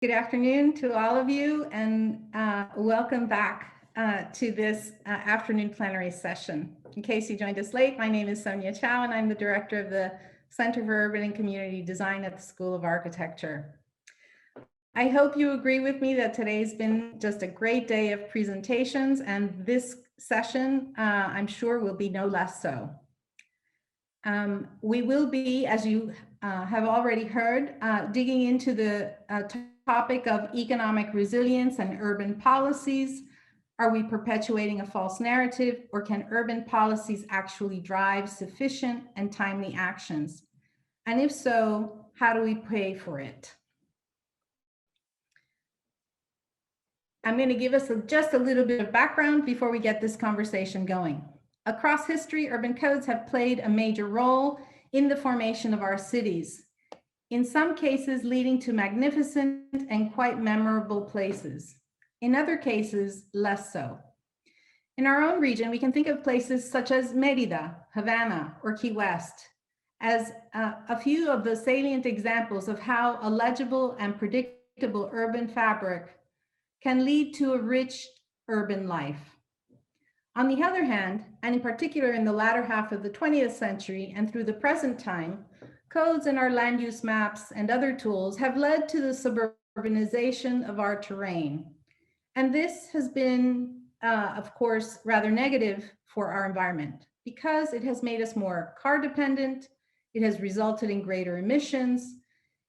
Good afternoon to all of you, and welcome back to this afternoon plenary session. In case you joined us late, my name is Sonia Chao, and I'm the director of the Center for Urban and Community Design at the School of Architecture. I hope you agree with me that today's been just a great day of presentations, and this session, I'm sure, will be no less so. We will be, as you have already heard, digging into the topic of economic resilience and urban policies. Are we perpetuating a false narrative, or can urban policies actually drive sufficient and timely actions? And if so, how do we pay for it? I'm going to give us just a little bit of background before we get this conversation going. Across history, urban codes have played a major role in the formation of our cities, in some cases leading to magnificent and quite memorable places. In other cases, less so. In our own region, we can think of places such as Mérida, Havana, or Key West as a few of the salient examples of how a legible and predictable urban fabric can lead to a rich urban life. On the other hand, and in particular in the latter half of the 20th century and through the present time, codes in our land use maps and other tools have led to the suburbanization of our terrain. And this has been, of course, rather negative for our environment because it has made us more car dependent, it has resulted in greater emissions,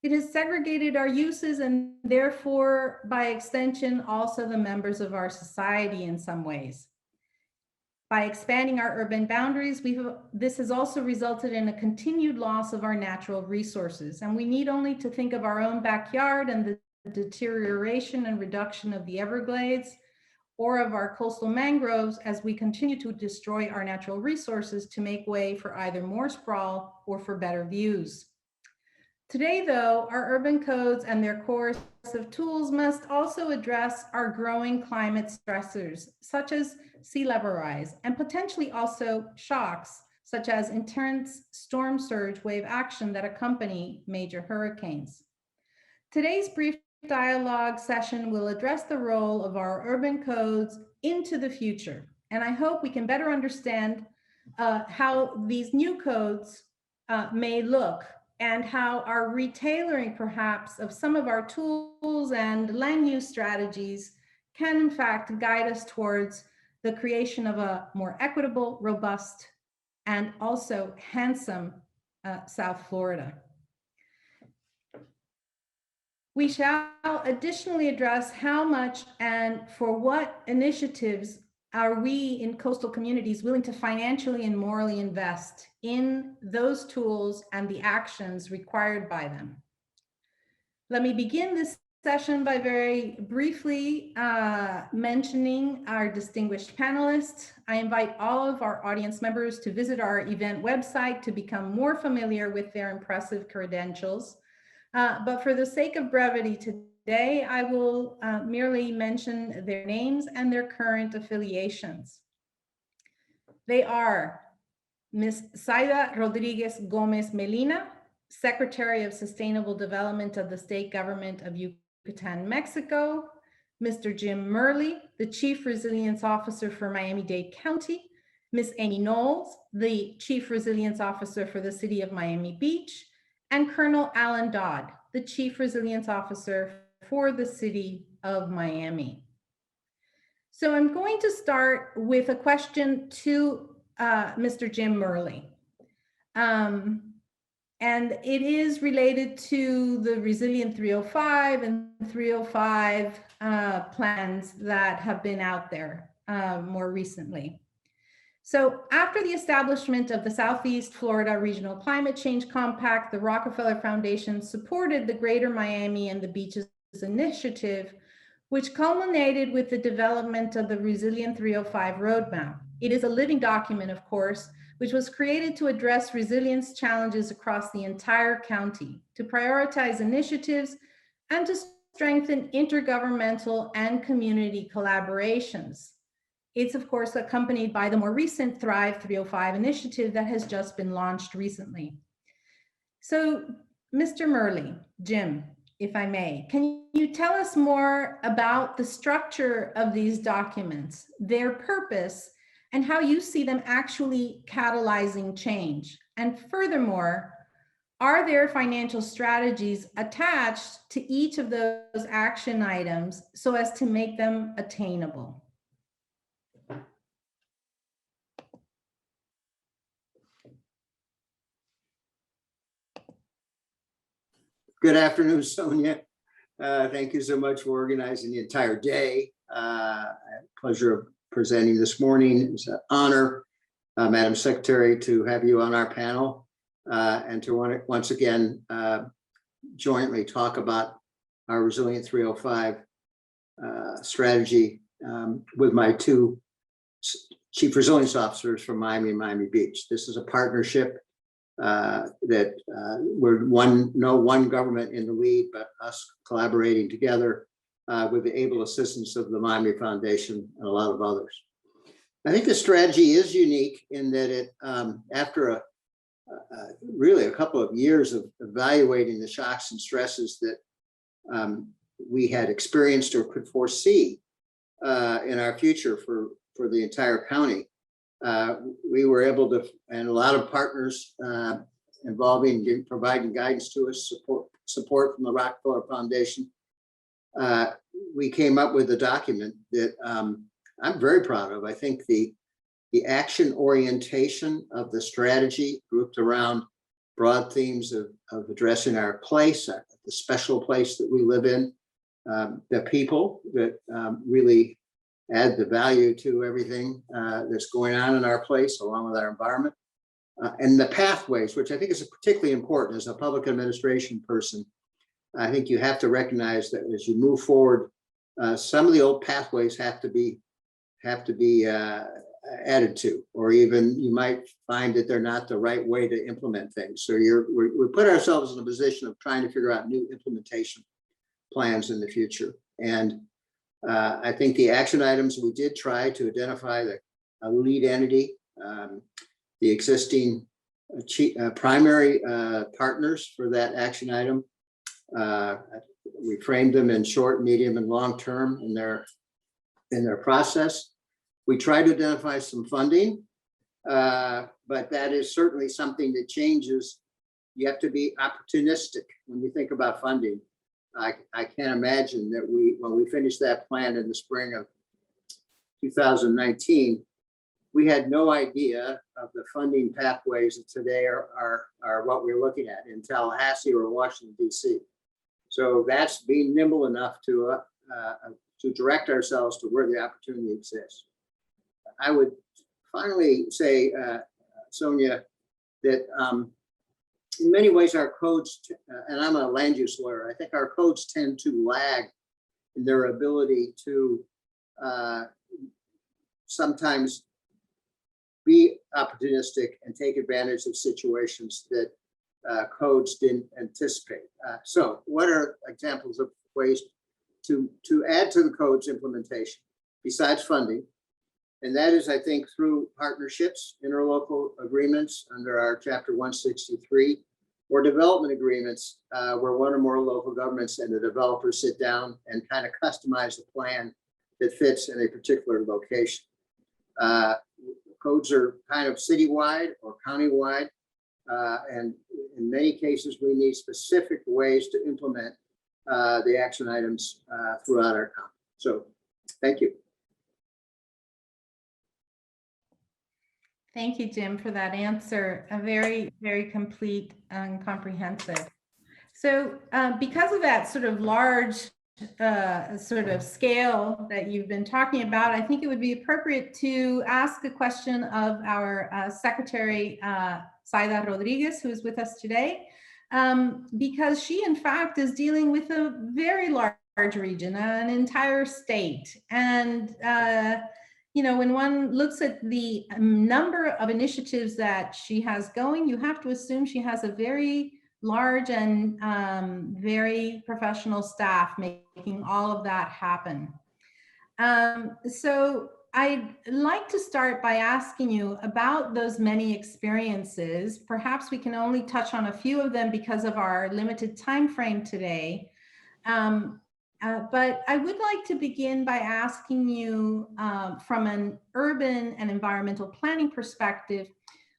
it has segregated our uses and therefore, by extension, also the members of our society in some ways. By expanding our urban boundaries, this has also resulted in a continued loss of our natural resources. And we need only to think of our own backyard and the deterioration and reduction of the Everglades or of our coastal mangroves as we continue to destroy our natural resources to make way for either more sprawl or for better views. Today, though, our urban codes and their course of tools must also address our growing climate stressors, such as sea level rise, and potentially also shocks, such as intense storm surge wave action that accompany major hurricanes. Today's brief dialogue session will address the role of our urban codes into the future, and I hope we can better understand how these new codes may look and how our retailoring perhaps of some of our tools and land use strategies can in fact guide us towards the creation of a more equitable, robust, and also handsome South Florida. We shall additionally address how much and for what initiatives are we in coastal communities willing to financially and morally invest in those tools and the actions required by them. Let me begin this session by very briefly mentioning our distinguished panelists. I invite all of our audience members to visit our event website to become more familiar with their impressive credentials. But for the sake of brevity today, I will merely mention their names and their current affiliations. They are Ms. Sayda Rodriguez Gomez Melina, Secretary of Sustainable Development of the State Government of Yucatan, Mexico, Mr. Jim Murley, the Chief Resilience Officer for Miami-Dade County, Ms. Amy Knowles, the Chief Resilience Officer for the City of Miami Beach, and Colonel Alan Dodd, the Chief Resilience Officer for the City of Miami. So I'm going to start with a question to Mr. Jim Murley. And it is related to the Resilient 305 and 305 plans that have been out there more recently. So after the establishment of the Southeast Florida Regional Climate Change Compact, the Rockefeller Foundation supported the Greater Miami and the Beaches Initiative, which culminated with the development of the Resilient 305 Roadmap. It is a living document, of course, which was created to address resilience challenges across the entire county, to prioritize initiatives, and to strengthen intergovernmental and community collaborations. It's, of course, accompanied by the more recent Thrive 305 initiative that has just been launched recently. So, Mr. Murley, Jim, if I may. Can you tell us more about the structure of these documents, their purpose, and how you see them actually catalyzing change? And furthermore, are there financial strategies attached to each of those action items so as to make them attainable? Good afternoon, Sonia. Thank you so much for organizing the entire day. I had the pleasure of presenting this morning. It's an honor, Madam Secretary, to have you on our panel and to once again jointly talk about our Resilient 305 strategy with my two Chief Resilience Officers from Miami and Miami Beach. This is a partnership that we're no one government in the lead, but us collaborating together with the able assistance of the Miami Foundation and a lot of others. I think the strategy is unique in that it, after really a couple of years of evaluating the shocks and stresses that we had experienced or could foresee in our future for the entire county, we were able to, and a lot of partners involving providing guidance to us, support from the Rockefeller Foundation. We came up with a document that I'm very proud of. I think the action orientation of the strategy grouped around broad themes of addressing our place, the special place that we live in, the people that really add the value to everything that's going on in our place, along with our environment, and the pathways, which I think is particularly important as a public administration person. I think you have to recognize that as you move forward, some of the old pathways have to be added to, or even you might find that they're not the right way to implement things. So we put ourselves in a position of trying to figure out new implementation plans in the future. And I think the action items, we did try to identify a lead entity, the existing primary partners for that action item. We framed them in short, medium, and long term in their process. We tried to identify some funding, but that is certainly something that changes. You have to be opportunistic when you think about funding. I can't imagine that when we finished that plan in the spring of 2019, we had no idea of the funding pathways that today are what we're looking at in Tallahassee or Washington, D.C. So that's being nimble enough to direct ourselves to where the opportunity exists. I would finally say, Sonia, that in many ways our codes, and I'm a land use lawyer, I think our codes tend to lag in their ability to sometimes be opportunistic and take advantage of situations that codes didn't anticipate. So what are examples of ways to add to the code's implementation besides funding? And that is, I think, through partnerships, interlocal agreements under our Chapter 163, or development agreements where one or more local governments and the developers sit down and kind of customize a plan that fits in a particular location. Codes are kind of citywide or countywide, and in many cases, we need specific ways to implement the action items throughout our county. So, thank you. Thank you, Jim, for that answer. A very, very complete and comprehensive. So because of that sort of large sort of scale that you've been talking about, I think it would be appropriate to ask a question of our Secretary, Sayda Rodriguez, who is with us today, because she, in fact, is dealing with a very large region, an entire state. And you know, when one looks at the number of initiatives that she has going, you have to assume she has a very large and very professional staff making all of that happen. So I'd like to start by asking you about those many experiences. Perhaps we can only touch on a few of them because of our limited time frame today. But I would like to begin by asking you, from an urban and environmental planning perspective,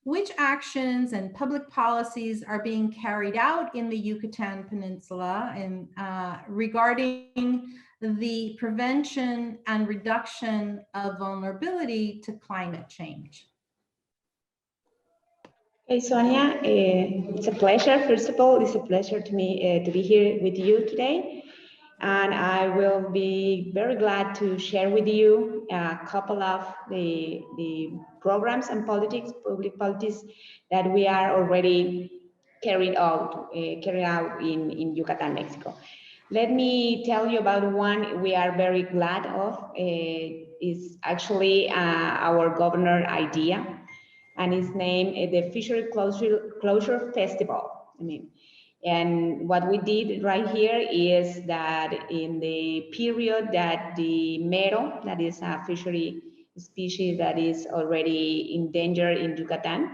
which actions and public policies are being carried out in the Yucatan Peninsula and regarding the prevention and reduction of vulnerability to climate change? Hey, Sonia, it's a pleasure. First of all, it's a pleasure to me to be here with you today. And I will be very glad to share with you a couple of the programs and public policies that we are already carried out in Yucatan, Mexico. Let me tell you about one we are very glad of. Is actually our governor idea, and it's named the Fishery Closure Festival. And what we did right here is that in the period that the mero, that is a fishery species that is already endangered in Yucatan,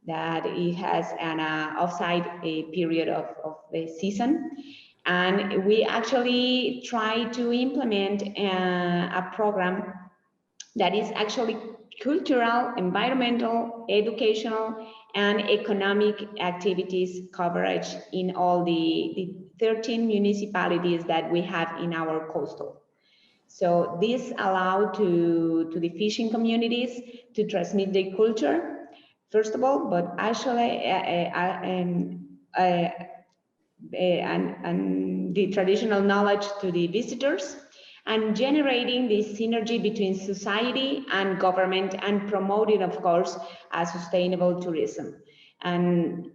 that it has an offside period of the season. And we actually try to implement a program that is actually cultural, environmental, educational, and economic activities coverage in all the 13 municipalities that we have in our coastal. So this allowed to the fishing communities to transmit their culture, first of all, but actually and the traditional knowledge to the visitors, and generating this synergy between society and government, and promoting, of course, a sustainable tourism. And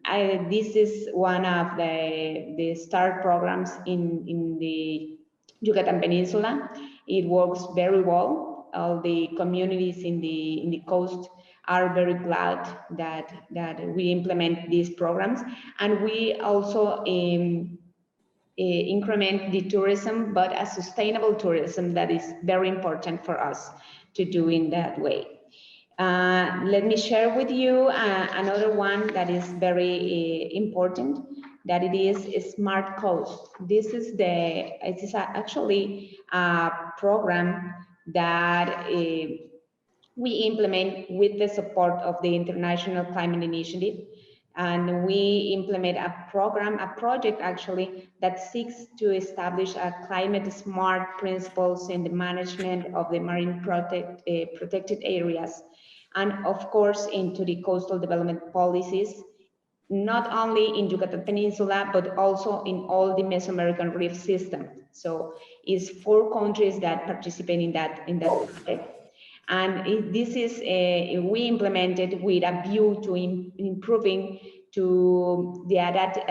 this is one of the START programs in the Yucatan Peninsula. It works very well. All the communities in the coast are very glad that we implement these programs, and we also increment the tourism, but a sustainable tourism that is very important for us to do in that way. Let me share with you another one that is very important, that it is a Smart Coast. This is actually a program that we implement with the support of the International Climate Initiative. And we implement a project actually, that seeks to establish a climate smart principles in the management of the marine protected areas. And of course, into the coastal development policies, not only in Yucatan Peninsula, but also in all the Mesoamerican reef system. So it's 4 countries that participate in that project. And this is we implemented with a view to improving to the adaptive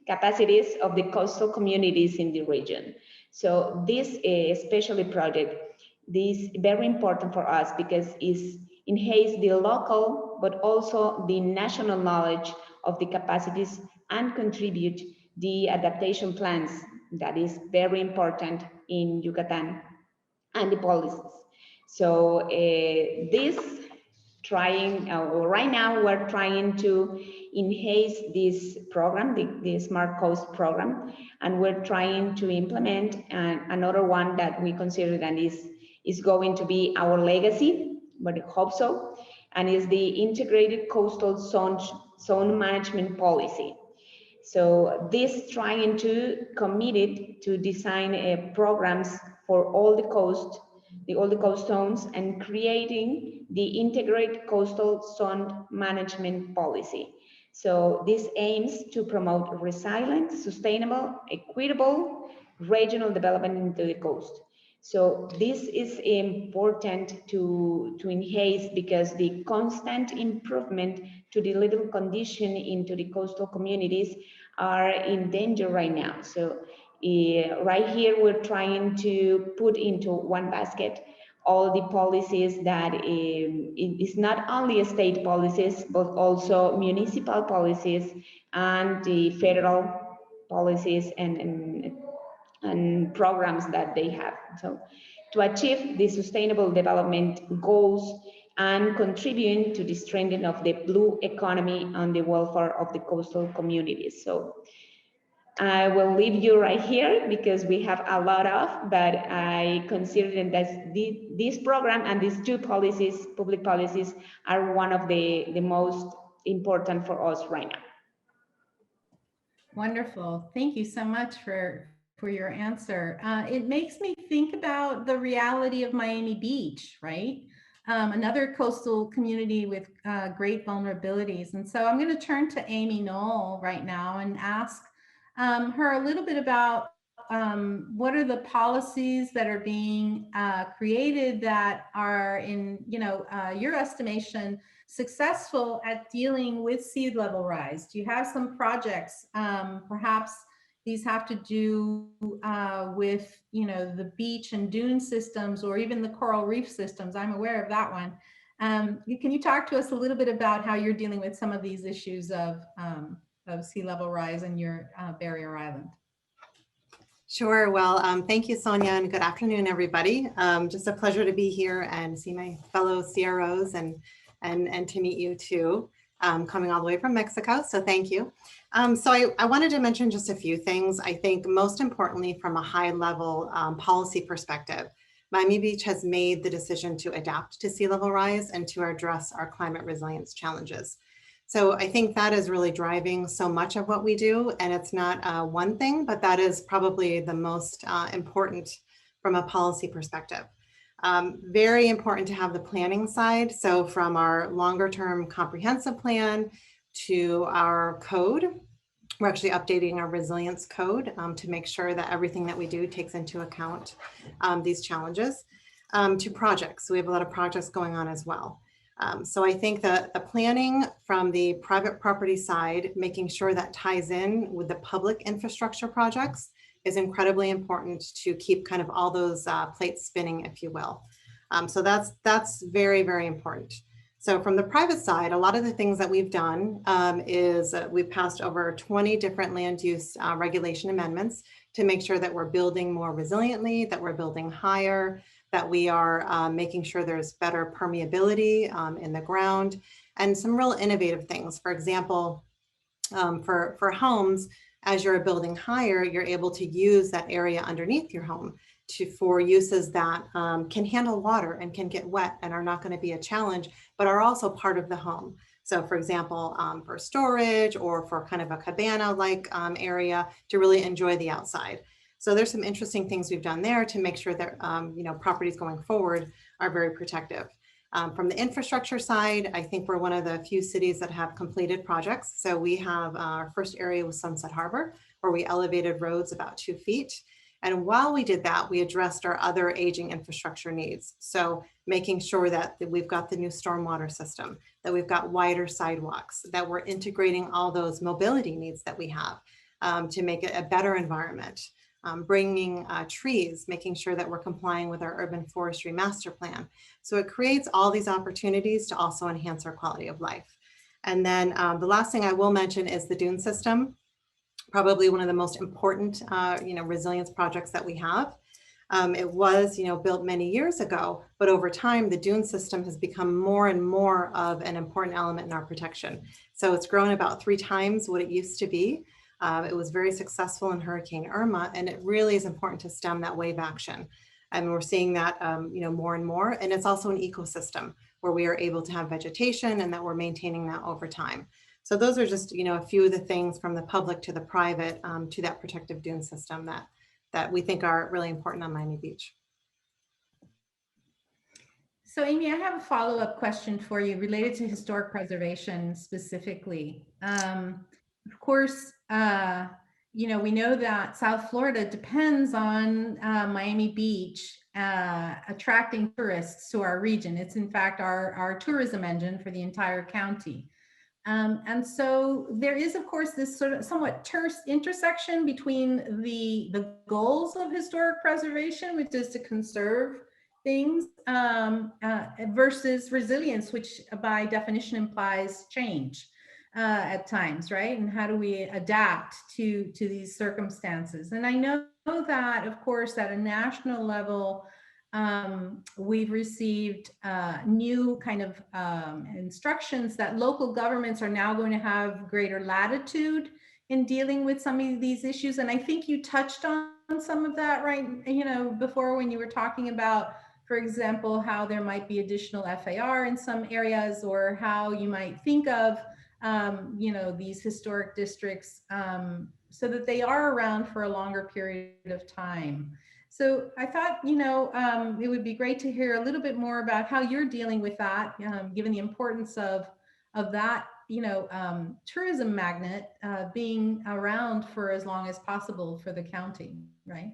capacities of the coastal communities in the region. So this especially project, this is very important for us because it enhances the local but also the national knowledge of the capacities and contribute the adaptation plans that is very important in Yucatan and the policies. So right now we're trying to enhance this program, the Smart Coast program, and we're trying to implement another one that we consider that is going to be our legacy, but I hope so, and is the Integrated Coastal Zone Management Policy. So this trying to committed to design programs for all the coast zones, and creating the integrated coastal zone management policy. So this aims to promote resilient, sustainable, equitable regional development into the coast. So this is important to enhance, because the constant improvement to the living condition into the coastal communities are in danger right now. So right here, we're trying to put into one basket all the policies that it is not only state policies, but also municipal policies and the federal policies and programs that they have. So to achieve the sustainable development goals and contributing to the strengthening of the blue economy and the welfare of the coastal communities. So I will leave you right here because we have a lot of, but I consider that this program and these two policies, public policies, are one of the most important for us right now. Wonderful. Thank you so much for your answer. It makes me think about the reality of Miami Beach, right? Another coastal community with great vulnerabilities. And so I'm going to turn to Amy Knoll right now and ask her a little bit about what are the policies that are being created that are in, your estimation, successful at dealing with sea level rise? Do you have some projects? Perhaps these have to do with, the beach and dune systems, or even the coral reef systems. I'm aware of that one. Can you talk to us a little bit about how you're dealing with some of these issues of sea level rise in your barrier island? Sure. Well, thank you, Sonia, and good afternoon, everybody. Just a pleasure to be here and see my fellow CROs and to meet you too, coming all the way from Mexico. So thank you. So I wanted to mention just a few things. I think most importantly, from a high level policy perspective, Miami Beach has made the decision to adapt to sea level rise and to address our climate resilience challenges. So I think that is really driving so much of what we do. And it's not one thing, but that is probably the most important from a policy perspective. Very important to have the planning side. So from our longer term comprehensive plan to our code, we're actually updating our resilience code to make sure that everything that we do takes into account these challenges, to projects. So we have a lot of projects going on as well. So I think that the planning from the private property side, making sure that ties in with the public infrastructure projects, is incredibly important to keep kind of all those plates spinning, if you will. So that's very, very important. So from the private side, a lot of the things that we've done is we've passed over 20 different land use regulation amendments to make sure that we're building more resiliently, that we're building higher, that we are making sure there's better permeability in the ground, and some real innovative things. For example, for homes, as you're building higher, you're able to use that area underneath your home for uses that can handle water and can get wet and are not going to be a challenge, but are also part of the home. So for example, for storage or for kind of a cabana-like area to really enjoy the outside. So there's some interesting things we've done there to make sure that properties going forward are very protective. From the infrastructure side, I think we're one of the few cities that have completed projects. So we have our first area with Sunset Harbor, where we elevated roads about 2 feet. And while we did that, we addressed our other aging infrastructure needs. So making sure that we've got the new stormwater system, that we've got wider sidewalks, that we're integrating all those mobility needs that we have to make it a better environment. Bringing trees, making sure that we're complying with our urban forestry master plan. So it creates all these opportunities to also enhance our quality of life. And then the last thing I will mention is the dune system, probably one of the most important resilience projects that we have. It was built many years ago, but over time the dune system has become more and more of an important element in our protection. So it's grown about 3 times what it used to be. It was very successful in Hurricane Irma, and it really is important to stem that wave action. And we're seeing that, more and more. And it's also an ecosystem where we are able to have vegetation and that we're maintaining that over time. So those are just, a few of the things from the public to the private to that protective dune system that we think are really important on Miami Beach. So Amy, I have a follow-up question for you related to historic preservation specifically. Of course, we know that South Florida depends on Miami Beach attracting tourists to our region. It's in fact our tourism engine for the entire county. And so there is, of course, this sort of somewhat terse intersection between the goals of historic preservation, which is to conserve things, versus resilience, which by definition implies change at times, right? And how do we adapt to these circumstances? And I know that, of course, at a national level, we've received new kind of instructions that local governments are now going to have greater latitude in dealing with some of these issues? And I think you touched on some of that, right? You know, before when you were talking about, for example, how there might be additional FAR in some areas, or how you might think of, you know, these historic districts so that they are around for a longer period of time. So I thought, you know, it would be great to hear a little bit more about how you're dealing with that, given the importance of that, you know, tourism magnet being around for as long as possible for the county, right?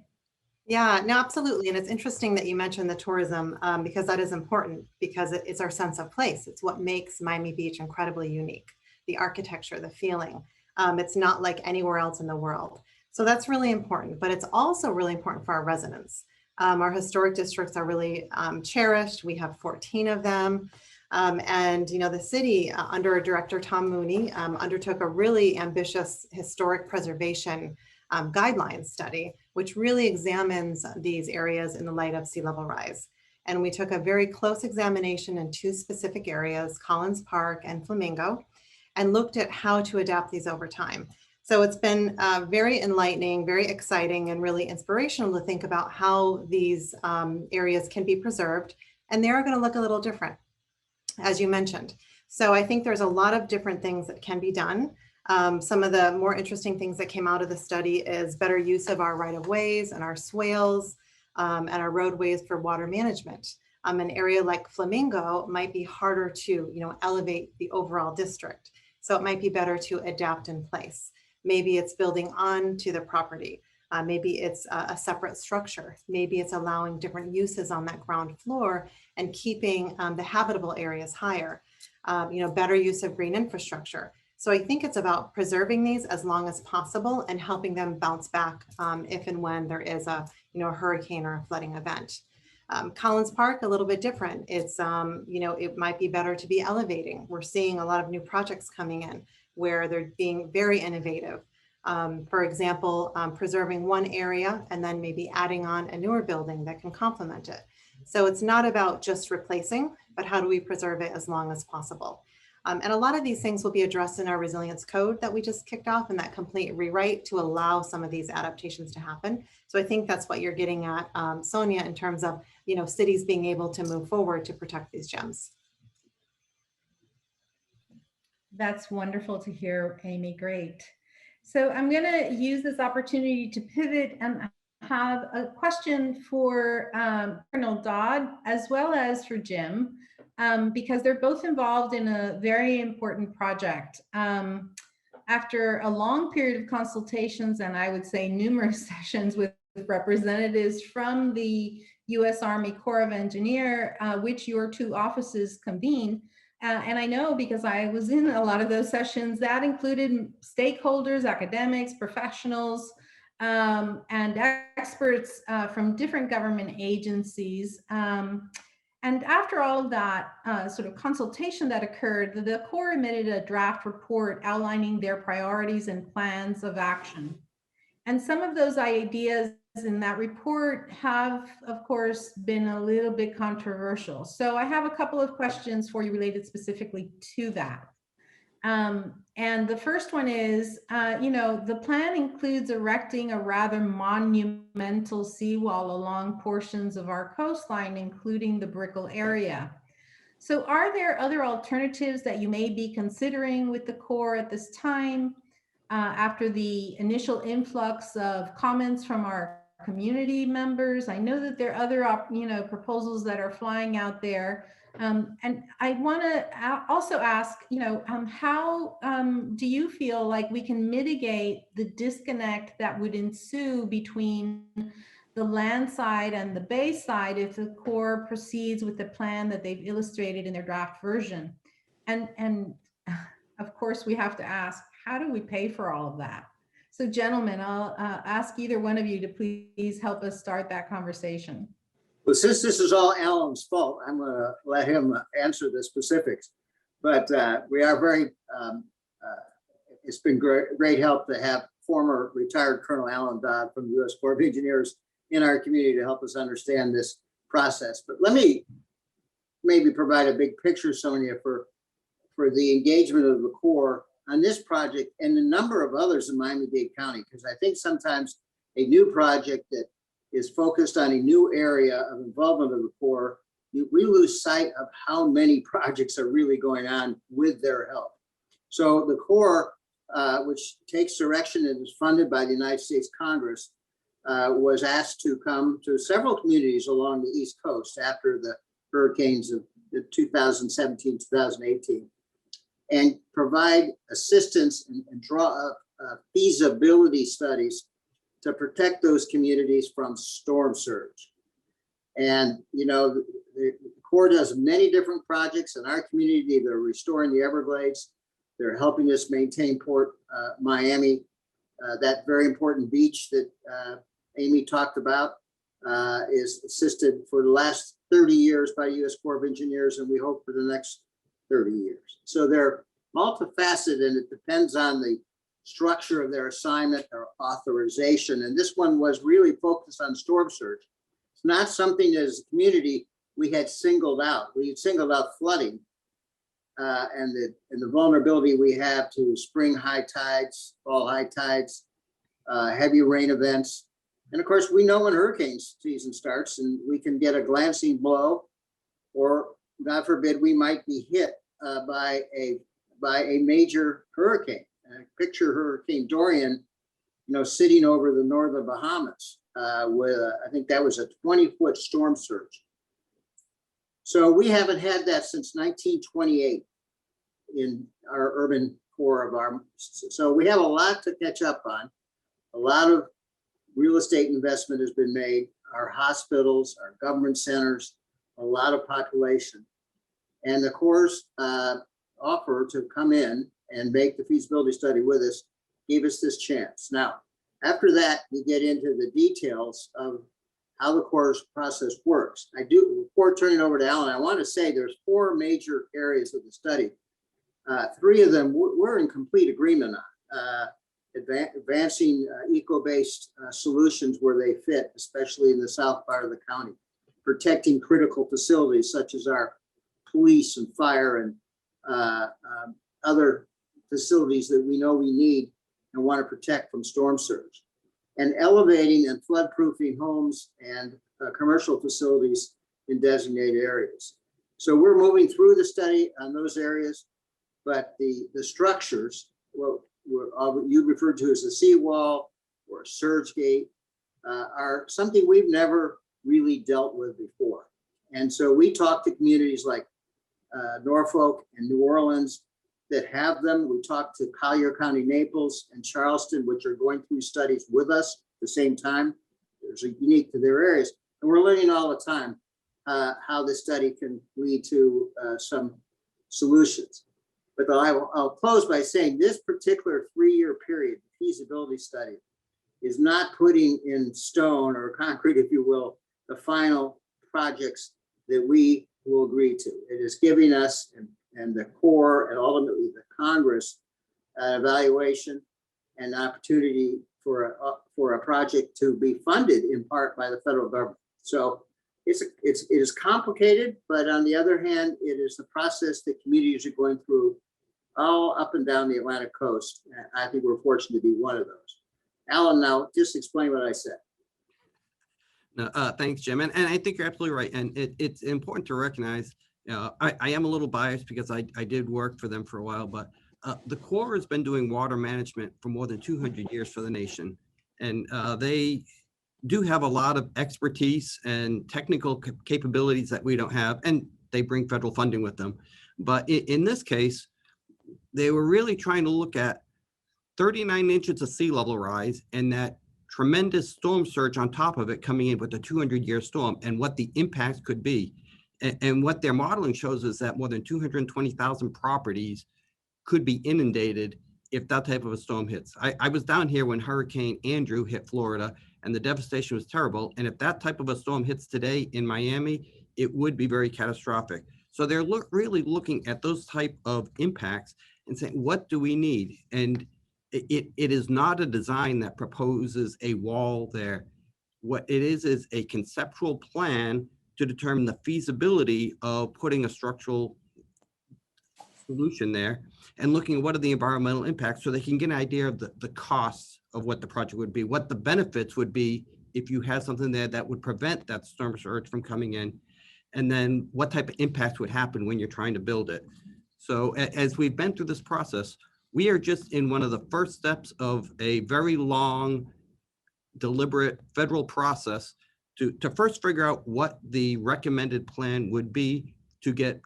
Yeah, no, absolutely. And it's interesting that you mentioned the tourism because that is important, because it's our sense of place. It's what makes Miami Beach incredibly unique. The architecture, the feeling. It's not like anywhere else in the world. So that's really important, but it's also really important for our residents. Our historic districts are really cherished. We have 14 of them. And, you know, the city under Director Tom Mooney undertook a really ambitious historic preservation guidelines study, which really examines these areas in the light of sea level rise. And we took a very close examination in 2 specific areas, Collins Park and Flamingo, and looked at how to adapt these over time. So it's been very enlightening, very exciting, and really inspirational to think about how these areas can be preserved. And they are going to look a little different, as you mentioned. So I think there's a lot of different things that can be done. Some of the more interesting things that came out of the study is better use of our right-of-ways and our swales and our roadways for water management. An area like Flamingo might be harder to, you know, elevate the overall district. So it might be better to adapt in place. Maybe it's building onto the property. Maybe it's a separate structure. Maybe it's allowing different uses on that ground floor and keeping the habitable areas higher. You know, better use of green infrastructure. So I think it's about preserving these as long as possible and helping them bounce back if and when there is a, you know, a hurricane or a flooding event. Collins Park, a little bit different. It's, you know, it might be better to be elevating. We're seeing a lot of new projects coming in where they're being very innovative. For example, preserving one area and then maybe adding on a newer building that can complement it. So it's not about just replacing, but how do we preserve it as long as possible? And a lot of these things will be addressed in our resilience code that we just kicked off, and that complete rewrite to allow some of these adaptations to happen. So I think that's what you're getting at, Sonia, in terms of, you know, cities being able to move forward to protect these gems. That's wonderful to hear, Amy. Great. So I'm going to use this opportunity to pivot and have a question for Colonel Dodd as well as for Jim, because they're both involved in a very important project. After a long period of consultations, and I would say numerous sessions with representatives from the U.S. Army Corps of Engineers, which your 2 offices convene, and I know because I was in a lot of those sessions, that included stakeholders, academics, professionals, and experts from different government agencies. And after all of that sort of consultation that occurred, the Corps emitted a draft report outlining their priorities and plans of action. And some of those ideas in that report have, of course, been a little bit controversial. So I have a couple of questions for you related specifically to that. And the first one is, you know, the plan includes erecting a rather monumental seawall along portions of our coastline, including the Brickell area. So are there other alternatives that you may be considering with the Corps at this time? After the initial influx of comments from our community members, I know that there are other, you know, proposals that are flying out there. And I want to also ask, you know, how do you feel like we can mitigate the disconnect that would ensue between the land side and the bay side if the Corps proceeds with the plan that they've illustrated in their draft version? And of course, we have to ask, how do we pay for all of that? So gentlemen, I'll ask either one of you to please help us start that conversation. Well, since this is all Alan's fault, I'm going to let him answer the specifics. But we are very, it's been great help to have former retired Colonel Alan Dodd from the U.S. Corps of Engineers in our community to help us understand this process. But let me maybe provide a big picture, Sonia, for the engagement of the Corps on this project and a number of others in Miami-Dade County, because I think sometimes a new project that is focused on a new area of involvement of the Corps, we lose sight of how many projects are really going on with their help. So the Corps, which takes direction and is funded by the United States Congress, was asked to come to several communities along the East Coast after the hurricanes of 2017, 2018, and provide assistance and draw up feasibility studies to protect those communities from storm surge. And, you know, the Corps does many different projects in our community. They're restoring the Everglades. They're helping us maintain Port Miami, that very important beach that Amy talked about, is assisted for the last 30 years by U.S. Corps of Engineers, and we hope for the next 30 years. So they're multifaceted, and it depends on the structure of their assignment or authorization. And this one was really focused on storm surge. It's not something that as a community we had singled out. We had singled out flooding and the vulnerability we have to spring high tides, fall high tides, heavy rain events. And of course, we know when hurricane season starts and we can get a glancing blow, or God forbid, we might be hit by a major hurricane. Picture Hurricane Dorian, you know, sitting over the northern Bahamas with I think that was a 20-foot storm surge. So we haven't had that since 1928 in our urban core of our. So we have a lot to catch up on. A lot of real estate investment has been made. Our hospitals, our government centers, a lot of population, and the Corps' offer to come in and make the feasibility study with us gave us this chance. Now, after that, we get into the details of how the Corps process works. Before turning over to Alan, I want to say there's 4 major areas of the study. 3 of them we're in complete agreement on. Advancing eco-based solutions where they fit, especially in the south part of the county. Protecting critical facilities such as our police and fire and other facilities that we know we need and want to protect from storm surge, and elevating and flood-proofing homes and commercial facilities in designated areas. So we're moving through the study on those areas, but the structures, well, you referred to as a seawall or a surge gate, are something we've never really dealt with before. And so we talk to communities like Norfolk and New Orleans that have them. We talked to Collier County, Naples, and Charleston, which are going through studies with us at the same time. There's a unique to their areas. And we're learning all the time how this study can lead to some solutions. But I'll close by saying this particular 3-year period, feasibility study, is not putting in stone or concrete, if you will, the final projects that we will agree to. It is giving us and the Corps and ultimately the Congress an evaluation and opportunity for a project to be funded in part by the federal government. So it is complicated, but on the other hand, it is the process that communities are going through all up and down the Atlantic coast. I think we're fortunate to be one of those. Alan, now just explain what I said. No, thanks, Jim. And I think you're absolutely right. And it's important to recognize, I am a little biased because I did work for them for a while, but the Corps has been doing water management for more than 200 years for the nation. And they do have a lot of expertise and technical capabilities that we don't have, and they bring federal funding with them. But in this case, they were really trying to look at 39 inches of sea level rise and that tremendous storm surge on top of it coming in with a 200-year storm and what the impacts could be. And what their modeling shows is that more than 220,000 properties could be inundated if that type of a storm hits. I was down here when Hurricane Andrew hit Florida and the devastation was terrible. And if that type of a storm hits today in Miami, it would be very catastrophic. So they're really looking at those type of impacts and saying, what do we need? And it is not a design that proposes a wall there. What it is a conceptual plan to determine the feasibility of putting a structural solution there and looking at what are the environmental impacts so they can get an idea of the costs of what the project would be, what the benefits would be if you had something there that would prevent that storm surge from coming in, and then what type of impact would happen when you're trying to build it. So as we've been through this process, we are just in one of the first steps of a very long, deliberate federal process to first figure out what the recommended plan would be to get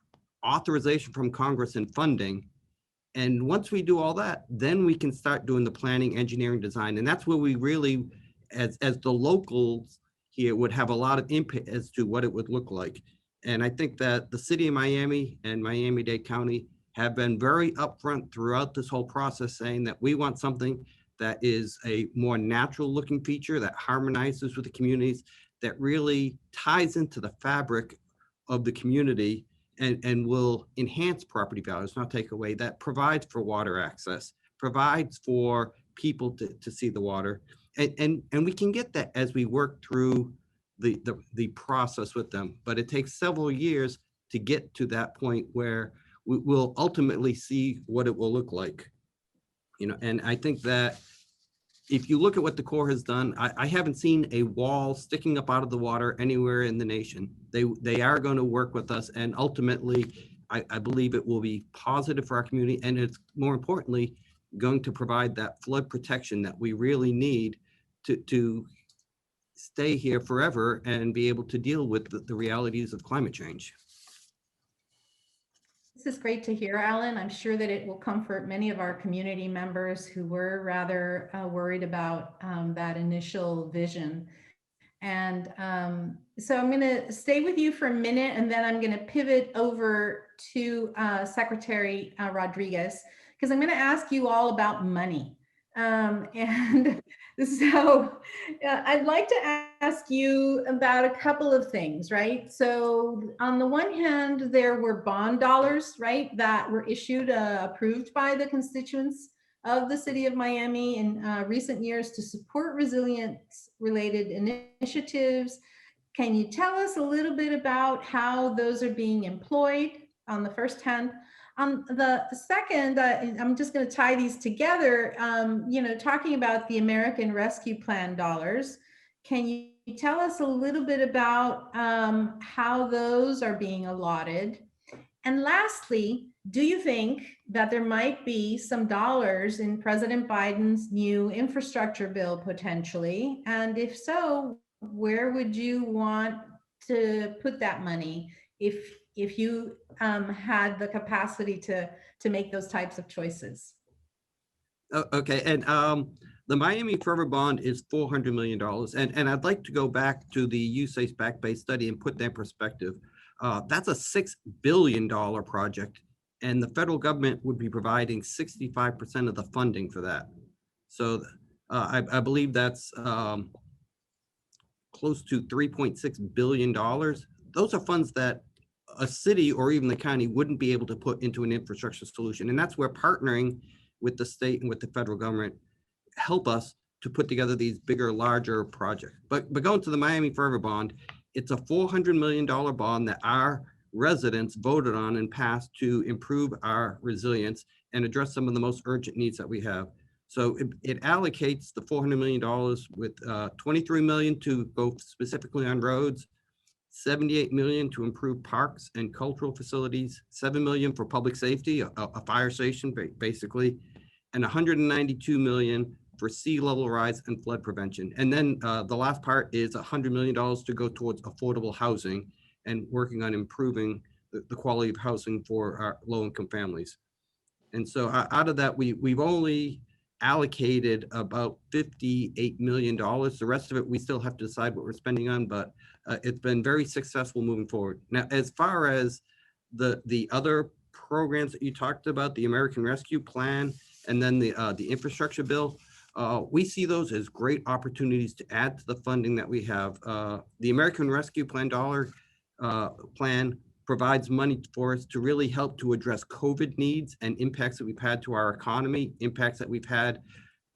authorization from Congress and funding. And once we do all that, then we can start doing the planning, engineering, design. And that's where we really, as the locals here, would have a lot of input as to what it would look like. And I think that the city of Miami and Miami-Dade County have been very upfront throughout this whole process, saying that we want something that is a more natural looking feature that harmonizes with the communities, that really ties into the fabric of the community and will enhance property values, not take away, that provides for water access, provides for people to see the water. And we can get that as we work through the process with them, but it takes several years to get to that point where we will ultimately see what it will look like. You know, and I think that if you look at what the Corps has done, I haven't seen a wall sticking up out of the water anywhere in the nation. They are going to work with us, and ultimately, I believe it will be positive for our community, and it's more importantly going to provide that flood protection that we really need to stay here forever and be able to deal with the realities of climate change. This is great to hear, Alan. I'm sure that it will comfort many of our community members who were rather worried about that initial vision. And so I'm going to stay with you for a minute, and then I'm going to pivot over to Secretary Rodriguez, because I'm going to ask you all about money. And so I'd like to ask you about a couple of things, right? So on the one hand, there were bond dollars, right, that were issued, approved by the constituents of the city of Miami in recent years to support resilience-related initiatives. Can you tell us a little bit about how those are being employed on the first hand? On the second, I'm just going to tie these together, you know, talking about the American Rescue Plan dollars. Can you tell us a little bit about how those are being allotted? And lastly, do you think that there might be some dollars in President Biden's new infrastructure bill potentially? And if so, where would you want to put that money if you had the capacity to make those types of choices? Okay, and the Miami Forever Bond is $400 million. And I'd like to go back to the USACE back-based study and put that in perspective. That's a $6 billion project, and the federal government would be providing 65% of the funding for that. So I believe that's close to $3.6 billion. Those are funds that a city or even the county wouldn't be able to put into an infrastructure solution. And that's where partnering with the state and with the federal government help us to put together these bigger, larger projects. But going to the Miami Forever Bond, it's a $400 million bond that our residents voted on and passed to improve our resilience and address some of the most urgent needs that we have. So it allocates the $400 million with $23 million to go specifically on roads, $78 million to improve parks and cultural facilities, $7 million for public safety, a fire station basically, and $192 million for sea level rise and flood prevention. And then the last part is $100 million to go towards affordable housing and working on improving the quality of housing for our low-income families. And so out of that, we've only allocated about $58 million. The rest of it, we still have to decide what we're spending on, but it's been very successful moving forward. Now, as far as the other programs that you talked about, the American Rescue Plan, and then the infrastructure bill, we see those as great opportunities to add to the funding that we have. The American Rescue Plan plan provides money for us to really help to address COVID needs and impacts that we've had to our economy, impacts that we've had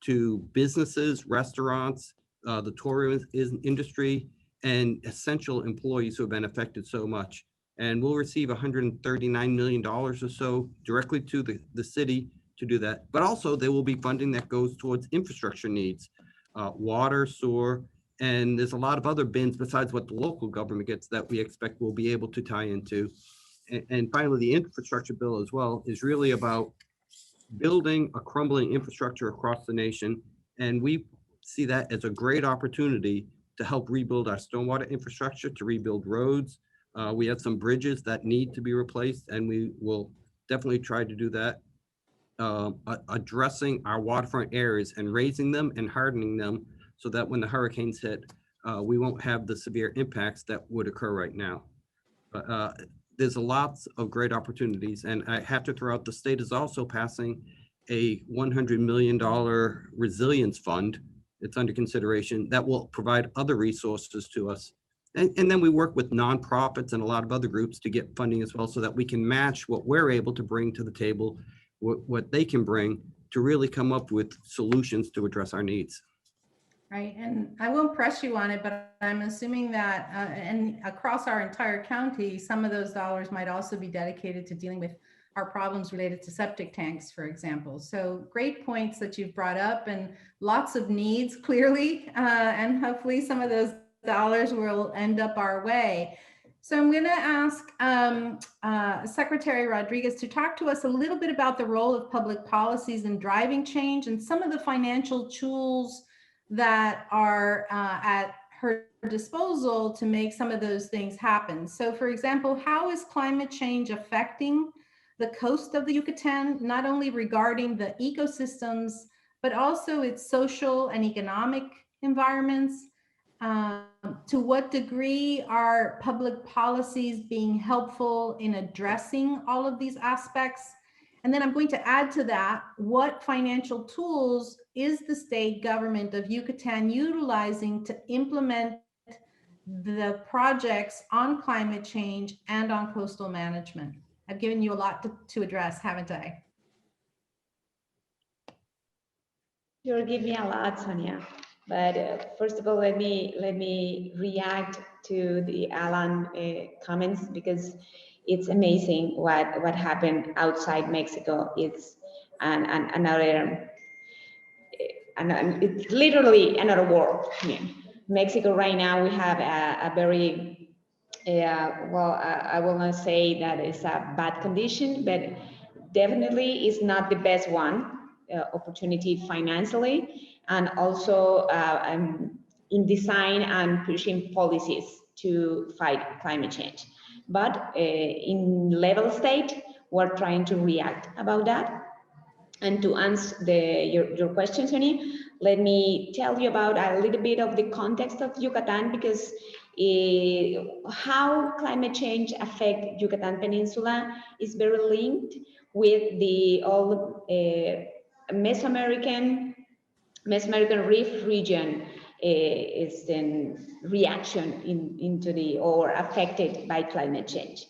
to businesses, restaurants, the tourism industry, and essential employees who have been affected so much. And we'll receive $139 million or so directly to the city to do that. But also there will be funding that goes towards infrastructure needs, water, sewer, and there's a lot of other bins besides what the local government gets that we expect we'll be able to tie into. And finally, the infrastructure bill as well is really about building a crumbling infrastructure across the nation. And we see that as a great opportunity to help rebuild our stormwater infrastructure, to rebuild roads. We have some bridges that need to be replaced, and we will definitely try to do that. Addressing our waterfront areas and raising them and hardening them so that when the hurricanes hit, we won't have the severe impacts that would occur right now. But there's lots of great opportunities, and I have to throw out, the state is also passing a $100 million resilience fund. It's under consideration that will provide other resources to us. And then we work with nonprofits and a lot of other groups to get funding as well, so that we can match what we're able to bring to the table, what they can bring to really come up with solutions to address our needs. Right, and I won't press you on it, but I'm assuming that, and across our entire county, some of those dollars might also be dedicated to dealing with our problems related to septic tanks, for example. So great points that you've brought up, and lots of needs clearly, and hopefully some of those dollars will end up our way. So I'm going to ask Secretary Rodriguez to talk to us a little bit about the role of public policies in driving change and some of the financial tools that are at her disposal to make some of those things happen. So for example, how is climate change affecting the coast of the Yucatan, not only regarding the ecosystems, but also its social and economic environments? To what degree are public policies being helpful in addressing all of these aspects? And then I'm going to add to that, what financial tools is the state government of Yucatan utilizing to implement the projects on climate change and on coastal management? I've given you a lot to address, haven't I? You're giving me a lot, Sonia. But first of all, let me react to the Alan comments, because it's amazing what happened outside Mexico. It's another, and it's literally another world. I mean, Mexico right now, we have a very, well, I will not say that it's a bad condition, but definitely is not the best one, opportunity financially, and also in design and pushing policies to fight climate change. But in level state, we're trying to react about that. And to answer your question, Sonia, let me tell you about a little bit of the context of Yucatan, because how climate change affect Yucatan Peninsula is very linked with the all Mesoamerican Reef region is in reaction into the or affected by climate change.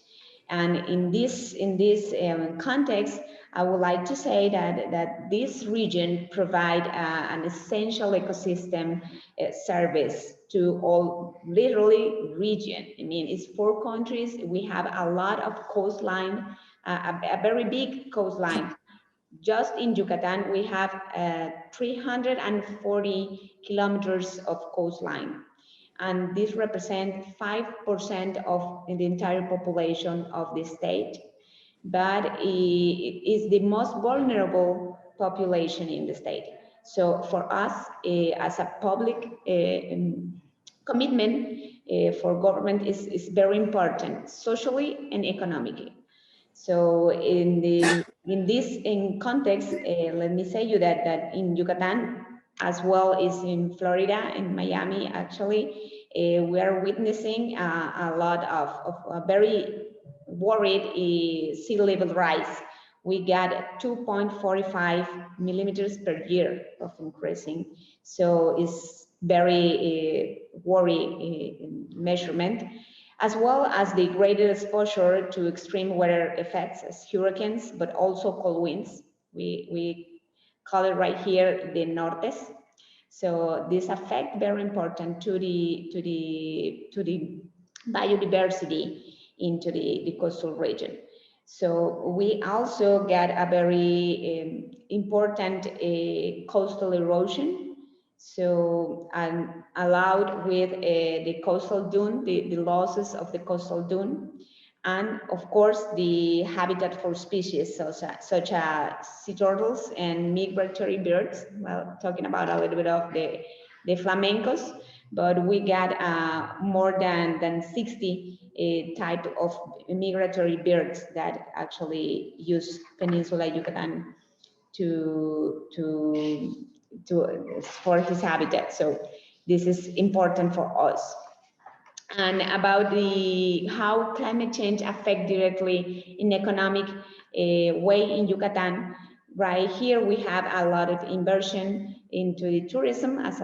And in this context, I would like to say that this region provide an essential ecosystem service to all, literally region. I mean, it's 4 countries. We have a lot of coastline, a very big coastline. Just in Yucatan, we have 340 kilometers of coastline. And this represents 5% of the entire population of the state. But it is the most vulnerable population in the state. So for us, as a public commitment for government is very important, socially and economically. So in this context, let me say you that in Yucatan, as well as in Florida and Miami, actually, we are witnessing a lot of very worried sea level rise. We got 2.45 millimeters per year of increasing. So it's very worrying measurement, as well as the greater exposure to extreme weather effects as hurricanes, but also cold winds. We call it right here the nortes. So this affect very important to the biodiversity into the coastal region. So we also get a very important coastal erosion. So allowed with the coastal dune, the losses of the coastal dune, and of course the habitat for species such as sea turtles and migratory birds. Well, talking about a little bit of the flamencos, but we got more than 60 type of migratory birds that actually use Peninsula Yucatan for his habitat. So this is important for us. And about how climate change affect directly in economic way in Yucatan. Right here, we have a lot of inversion into the tourism, as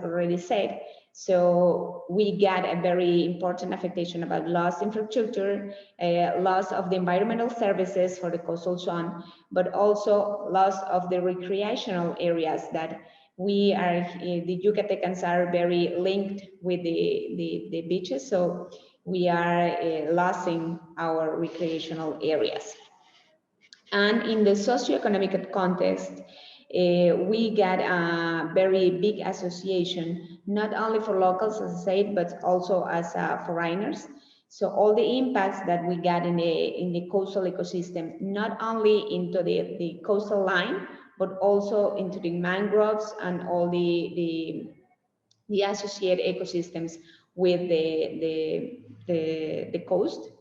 already said. So we got a very important affectation about lost infrastructure, loss of the environmental services for the coastal zone, but also loss of the recreational areas that we are, the Yucatecans are very linked with the beaches. So we are losing our recreational areas. And in the socioeconomic context, we get a very big association, not only for locals, as I said, but also as foreigners. So all the impacts that we get in the coastal ecosystem, not only into the coastal line, but also into the mangroves and all the associated ecosystems with the coast.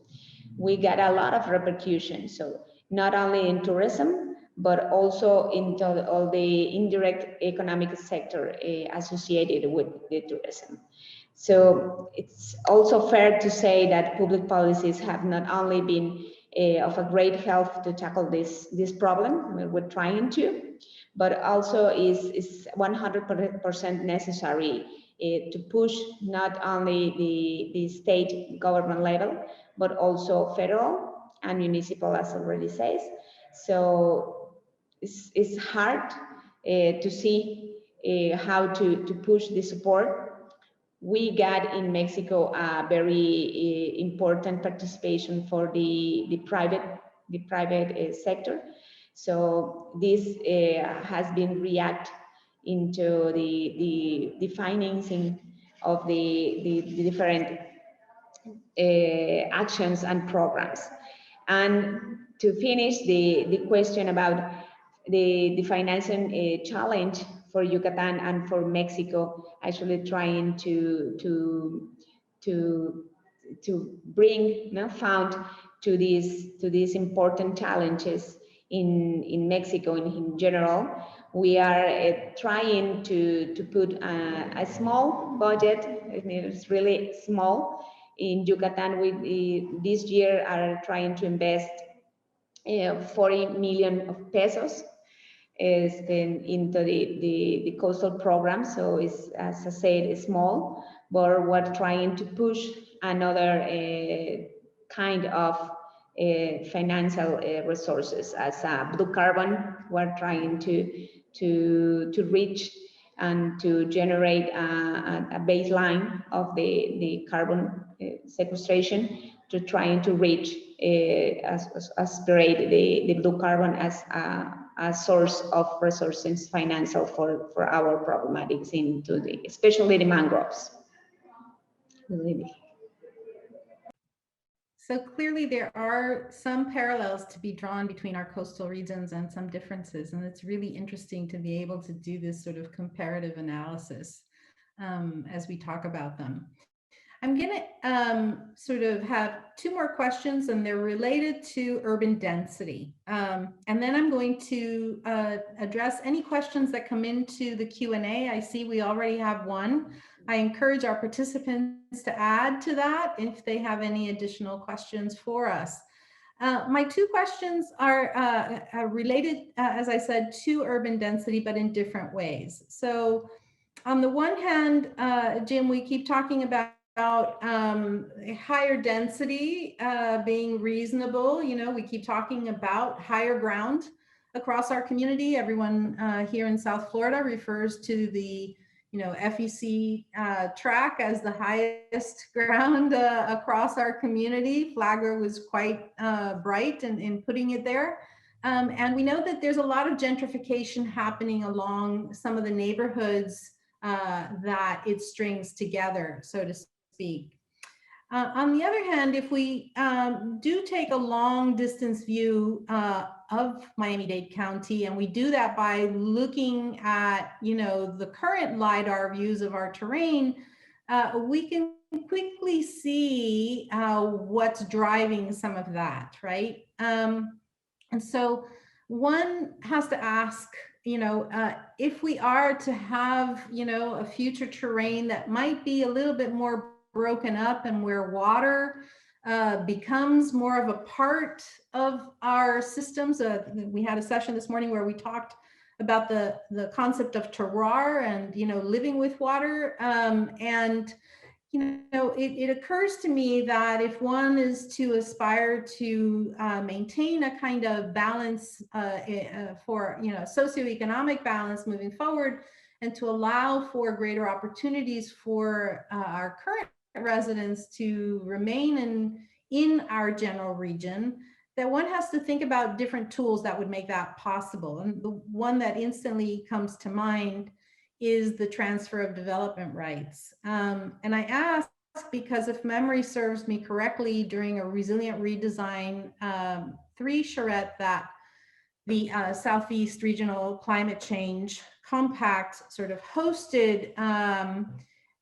We got a lot of repercussions. So not only in tourism, but also into all the indirect economic sector associated with the tourism. So it's also fair to say that public policies have not only been of a great help to tackle this problem, we're trying to, but also is 100% necessary to push not only the state government level, but also federal and municipal, as already says. So it's hard to see how to push the support. We got in Mexico a very important participation for the private sector. So this has been react into the financing of the different actions and programs. And to finish the question about the financing challenge for Yucatan and for Mexico, actually trying to bring fund to these important challenges in Mexico in general. We are trying to put a small budget. I mean, it's really small. In Yucatan, we this year are trying to invest 40 million of pesos into the coastal program. So it's, as I said, it's small, but we're trying to push another kind of financial resources as blue carbon. We're trying to reach and to generate a baseline of the carbon sequestration, to trying to reach aspirate the blue carbon as a source of resources financial for our problematics into especially the mangroves. So clearly there are some parallels to be drawn between our coastal regions and some differences. And it's really interesting to be able to do this sort of comparative analysis as we talk about them. I'm going to sort of have two more questions, and they're related to urban density. And then I'm going to address any questions that come into the Q&A. I see we already have one. I encourage our participants to add to that if they have any additional questions for us. My two questions are related, as I said, to urban density, but in different ways. So on the one hand, Jim, we keep talking about higher density being reasonable. You know, we keep talking about higher ground across our community. Everyone here in South Florida refers to the FEC track as the highest ground across our community. Flagler was quite bright in putting it there. And we know that there's a lot of gentrification happening along some of the neighborhoods that it strings together, so to speak. On the other hand, if we do take a long distance view of Miami-Dade County, and we do that by looking at, the current LiDAR views of our terrain, we can quickly see what's driving some of that, right? And so one has to ask, if we are to have, a future terrain that might be a little bit more broken up and where water becomes more of a part of our systems. We had a session this morning where we talked about the concept of terroir and, living with water. It occurs to me that if one is to aspire to maintain a kind of balance for, socioeconomic balance moving forward, and to allow for greater opportunities for our current residents to remain in our general region, that one has to think about different tools that would make that possible. And the one that instantly comes to mind is the transfer of development rights. And I ask because if memory serves me correctly, during a resilient redesign 3 charrette that the Southeast Regional Climate Change Compact sort of hosted,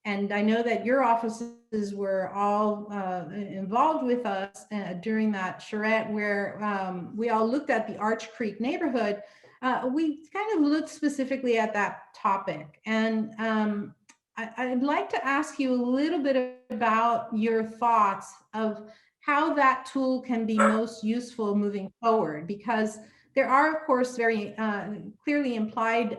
and I know that your offices were all involved with us during that charrette where we all looked at the Arch Creek neighborhood. We kind of looked specifically at that topic. And I'd like to ask you a little bit about your thoughts of how that tool can be most useful moving forward, because there are, of course, very clearly implied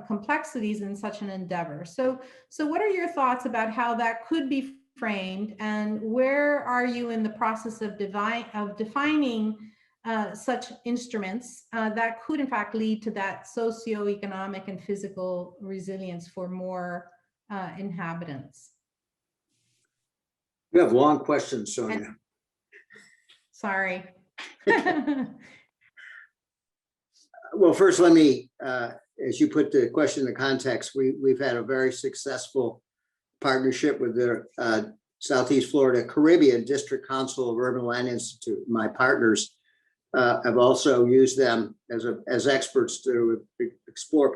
complexities in such an endeavor. So what are your thoughts about how that could be framed, and where are you in the process of defining such instruments that could in fact lead to that socioeconomic and physical resilience for more inhabitants? You have long questions, Sonia. Sorry. Well, first, let me, as you put the question in context, we've had a very successful partnership with the Southeast Florida Caribbean District Council of Urban Land Institute. My partners have also used them as experts to explore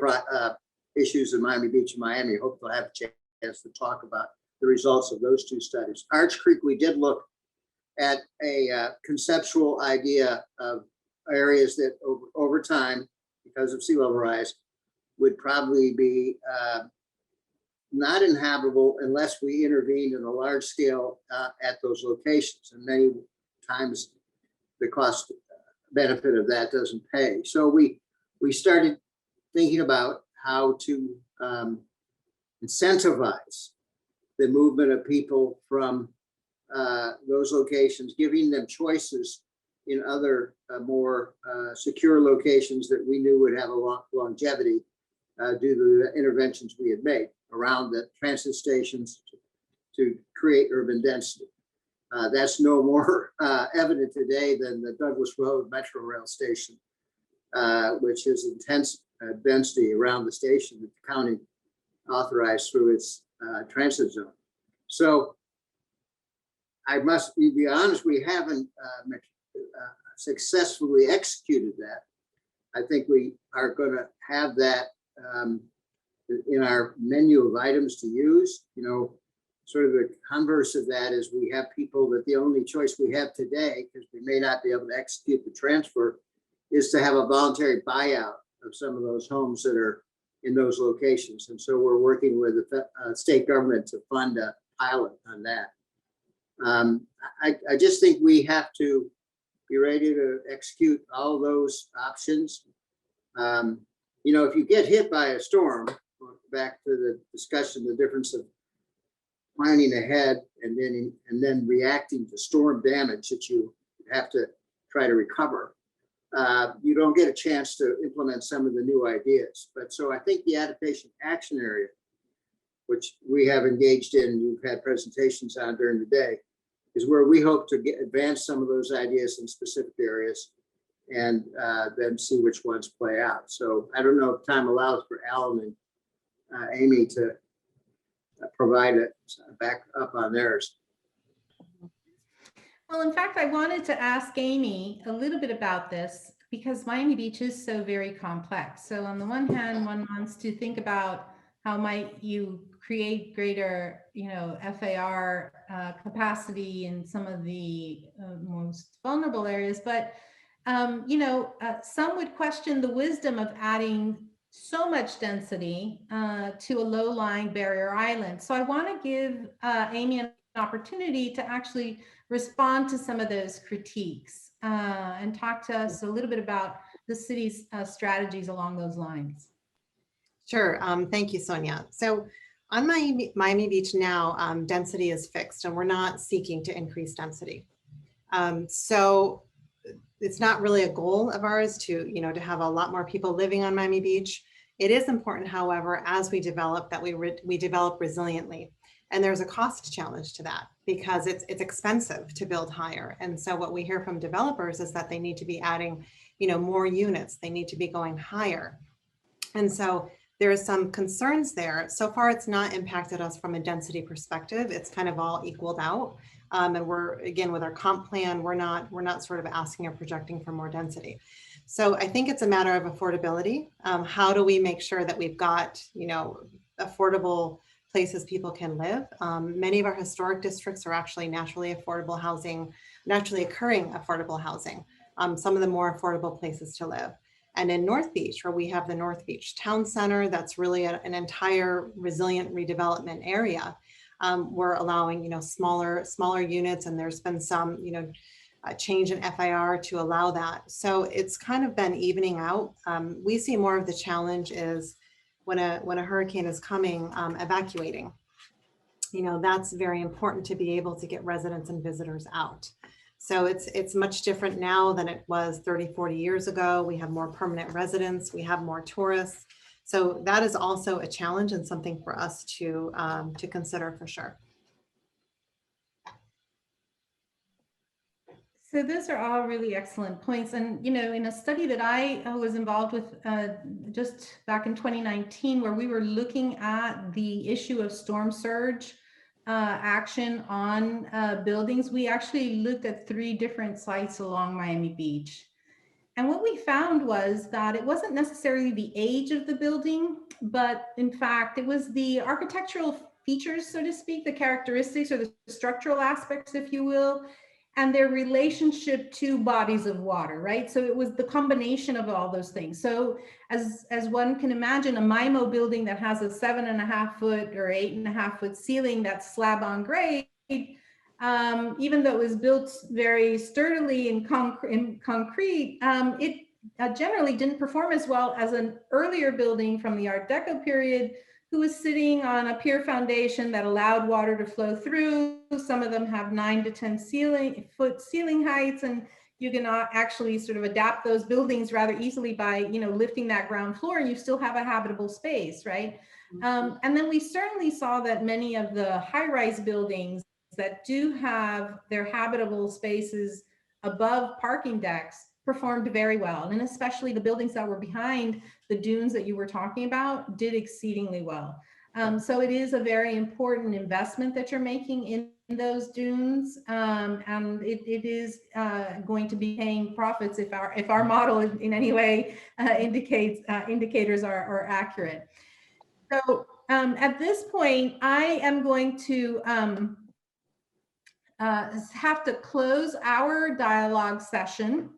issues in Miami Beach and Miami. Hope they'll have a chance to talk about the results of those 2 studies. Arch Creek, we did look at a conceptual idea of areas that over time, because of sea level rise, would probably be not inhabitable unless we intervened in a large scale at those locations. And many times the cost benefit of that doesn't pay. So we started thinking about how to incentivize the movement of people from those locations, giving them choices in other more secure locations that we knew would have a longevity due to the interventions we had made around the transit stations to create urban density. That's no more evident today than the Douglas Road Metro Rail Station, which is intense density around the station that the county authorized through its transit zone. So I must be honest, we haven't successfully executed that. I think we are going to have that in our menu of items to use. Sort of the converse of that is we have people that the only choice we have today, because we may not be able to execute the transfer, is to have a voluntary buyout of some of those homes that are in those locations. And so we're working with the state government to fund a pilot on that. I just think we have to be ready to execute all those options. If you get hit by a storm, back to the discussion, the difference of planning ahead and then reacting to storm damage that you have to try to recover, you don't get a chance to implement some of the new ideas. But so I think the adaptation action area which we have engaged in, you've had presentations on during the day, is where we hope to advance some of those ideas in specific areas and then see which ones play out. So I don't know if time allows for Alan and Amy to provide a back up on theirs. Well, in fact, I wanted to ask Amy a little bit about this because Miami Beach is so very complex. So on the one hand, one wants to think about how might you create greater, FAR capacity in some of the most vulnerable areas. But, some would question the wisdom of adding so much density to a low-lying barrier island. So I want to give Amy an opportunity to actually respond to some of those critiques and talk to us a little bit about the city's strategies along those lines. Sure. Thank you, Sonia. So on Miami Beach now, density is fixed and we're not seeking to increase density. So it's not really a goal of ours to have a lot more people living on Miami Beach. It is important, however, as we develop, that we develop resiliently. And there's a cost challenge to that because it's expensive to build higher. And so what we hear from developers is that they need to be adding, more units. They need to be going higher. And so there are some concerns there. So far, it's not impacted us from a density perspective. It's kind of all equaled out. And we're, again, with our comp plan, we're not sort of asking or projecting for more density. So I think it's a matter of affordability. How do we make sure that we've got, affordable places people can live? Many of our historic districts are actually naturally occurring affordable housing. Some of the more affordable places to live. And in North Beach, where we have the North Beach Town Center, that's really an entire resilient redevelopment area. We're allowing, smaller units, and there's been some, change in FIR to allow that. So it's kind of been evening out. We see more of the challenge is when a hurricane is coming, evacuating. That's very important to be able to get residents and visitors out. So it's much different now than it was 30, 40 years ago. We have more permanent residents, we have more tourists. So that is also a challenge and something for us to consider for sure. So those are all really excellent points. And, in a study that I was involved with just back in 2019, where we were looking at the issue of storm surge action on buildings, we actually looked at 3 different sites along Miami Beach. And what we found was that it wasn't necessarily the age of the building, but in fact, it was the architectural features, so to speak, the characteristics or the structural aspects, if you will, and their relationship to bodies of water, right? So it was the combination of all those things. So as one can imagine, a MIMO building that has a 7.5 foot or 8.5 foot ceiling that's slab on grade, even though it was built very sturdily in concrete, it generally didn't perform as well as an earlier building from the Art Deco period, who was sitting on a pier foundation that allowed water to flow through. Some of them have 9 to 10 foot ceiling heights, and you can actually sort of adapt those buildings rather easily by lifting that ground floor, and you still have a habitable space, right? And then we certainly saw that many of the high-rise buildings that do have their habitable spaces above parking decks performed very well. And especially the buildings that were behind the dunes that you were talking about did exceedingly well. So it is a very important investment that you're making in those dunes. And it is going to be paying profits if our model in any way indicators are accurate. So at this point, I am going to have to close our dialogue session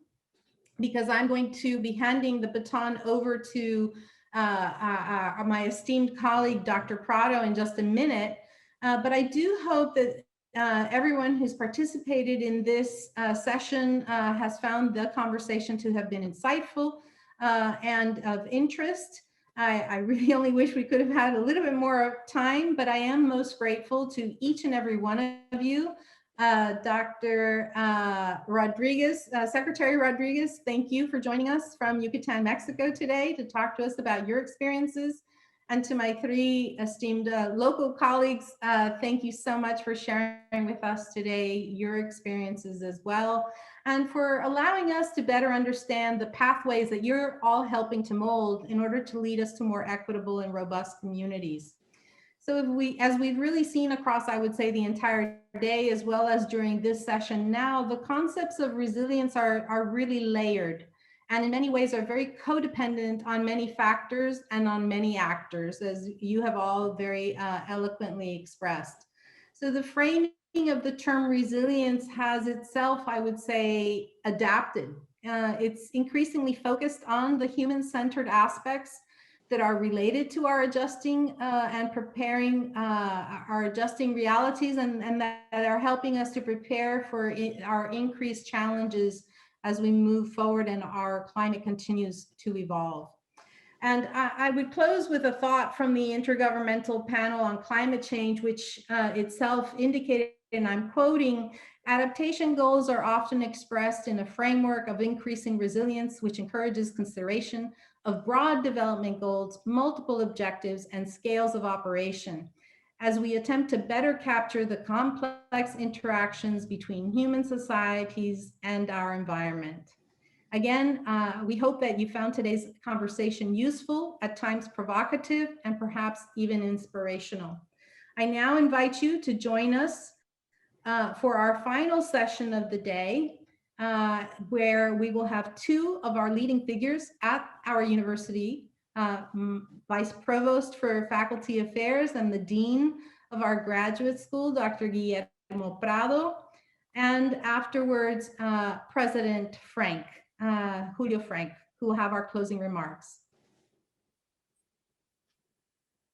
because I'm going to be handing the baton over to my esteemed colleague, Dr. Prado, in just a minute. But I do hope that everyone who's participated in this session has found the conversation to have been insightful and of interest. I really only wish we could have had a little bit more time, but I am most grateful to each and every one of you. Dr. Rodriguez, Secretary Rodriguez, thank you for joining us from Yucatan, Mexico today to talk to us about your experiences And to my three esteemed local colleagues, thank you so much for sharing with us today your experiences as well, and for allowing us to better understand the pathways that you're all helping to mold in order to lead us to more equitable and robust communities. So as we've really seen across, I would say, the entire day, as well as during this session now, the concepts of resilience are really layered, and in many ways are very codependent on many factors and on many actors, as you have all very eloquently expressed. So the framing of the term resilience has itself, I would say, adapted. It's increasingly focused on the human-centered aspects that are related to our adjusting and preparing our adjusting realities, and that are helping us to prepare for our increased challenges as we move forward and our climate continues to evolve. And I would close with a thought from the Intergovernmental Panel on Climate Change, which itself indicated, and I'm quoting, adaptation goals are often expressed in a framework of increasing resilience, which encourages consideration of broad development goals, multiple objectives, and scales of operation, as we attempt to better capture the complex interactions between human societies and our environment. Again, we hope that you found today's conversation useful, at times provocative, and perhaps even inspirational. I now invite you to join us for our final session of the day, where we will have two of our leading figures at our university, Vice Provost for Faculty Affairs and the Dean of our graduate school, Dr. Guillermo Prado, and afterwards, President Frank, Julio Frank, who will have our closing remarks.